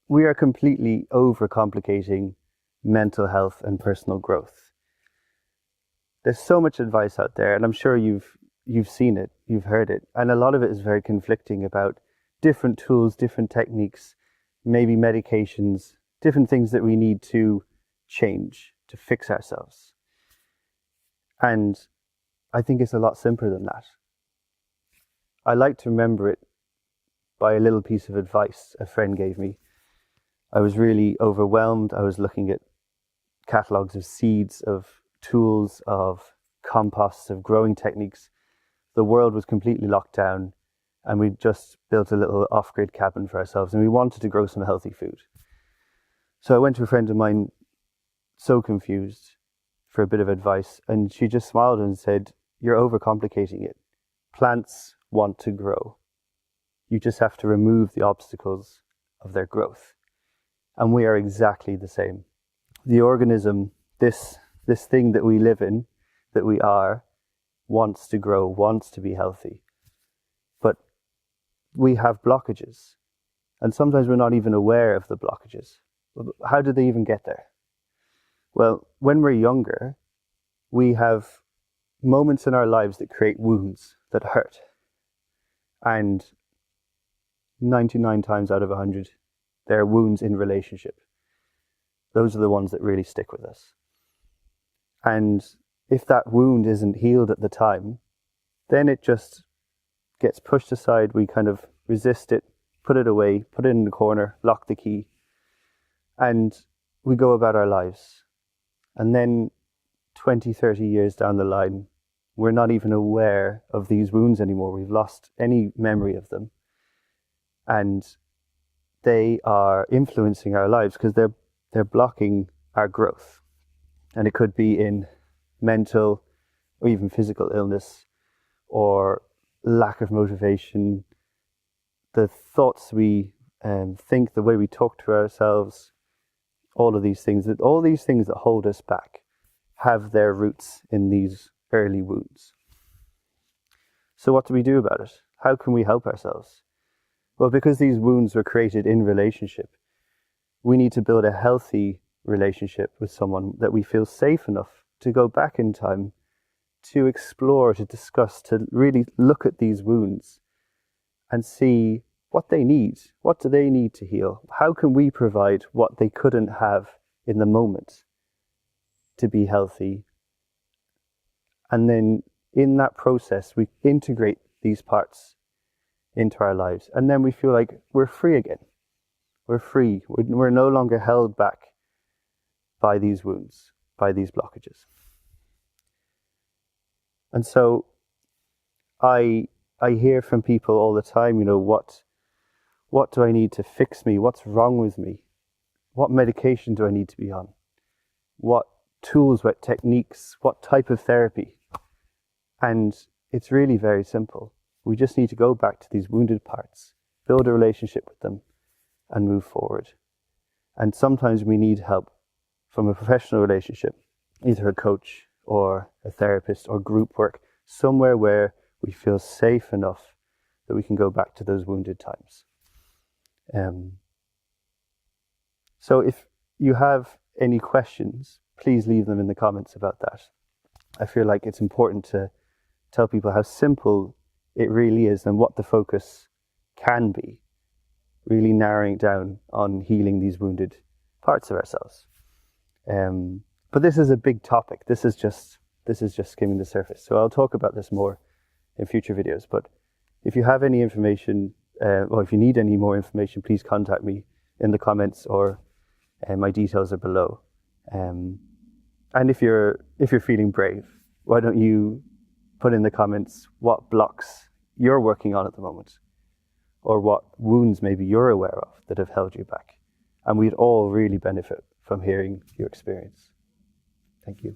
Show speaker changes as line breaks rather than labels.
we are completely overcomplicating mental health and personal growth. There's so much advice out there, and I'm sure you've seen it, you've heard it, and a lot of it is very conflicting about different tools, different techniques, maybe medications, different things that we need to change to fix ourselves. And I think it's a lot simpler than that. I like to remember it by a little piece of advice a friend gave me. I was really overwhelmed. I was looking at catalogs of seeds, of tools, of composts, of growing techniques. The world was completely locked down, and we just built a little off-grid cabin for ourselves, and we wanted to grow some healthy food. So I went to a friend of mine, so confused, for a bit of advice, and she just smiled and said, "You're overcomplicating it. Plants want to grow. You just have to remove the obstacles of their growth." And we are exactly the same. The organism, this thing that we live in, that we are, wants to grow, wants to be healthy. But we have blockages. And sometimes we're not even aware of the blockages. How do they even get there? Well, when we're younger, we have moments in our lives that create wounds that hurt. And 99 times out of 100, there are wounds in relationship. Those are the ones that really stick with us. And if that wound isn't healed at the time, then it just gets pushed aside. We kind of resist it, put it away, put it in the corner, lock the key, and we go about our lives. And then 20, 30 years down the line, we're not even aware of these wounds anymore. We've lost any memory of them. And they are influencing our lives because they're blocking our growth. And it could be in mental or even physical illness or lack of motivation, the thoughts we think, the way we talk to ourselves, all these things that hold us back have their roots in these early wounds. So what do we do about it? How can we help ourselves? Well, because these wounds were created in relationship, we need to build a healthy relationship with someone that we feel safe enough to go back in time, to explore, to discuss, to really look at these wounds and see what they need. What do they need to heal? How can we provide what they couldn't have in the moment to be healthy? And then in that process, we integrate these parts into our lives. And then we feel like we're free again. We're free. We're no longer held back by these wounds, by these blockages. And so I hear from people all the time, what do I need to fix me? What's wrong with me? What medication do I need to be on? What tools, what techniques, what type of therapy? And it's really very simple. We just need to go back to these wounded parts, build a relationship with them, and move forward. And sometimes we need help from a professional relationship, either a coach or a therapist or group work, somewhere where we feel safe enough that we can go back to those wounded times. So if you have any questions, please leave them in the comments about that. I feel like it's important to tell people how simple it really is and what the focus can be, really narrowing down on healing these wounded parts of ourselves. But this is a big topic. This is just skimming the surface. So I'll talk about this more in future videos. But if you have any information, or if you need any more information, please contact me in the comments, or my details are below. And if you're feeling brave, why don't you put in the comments what blocks you're working on at the moment, or what wounds maybe you're aware of that have held you back. And we'd all really benefit from hearing your experience. Thank you.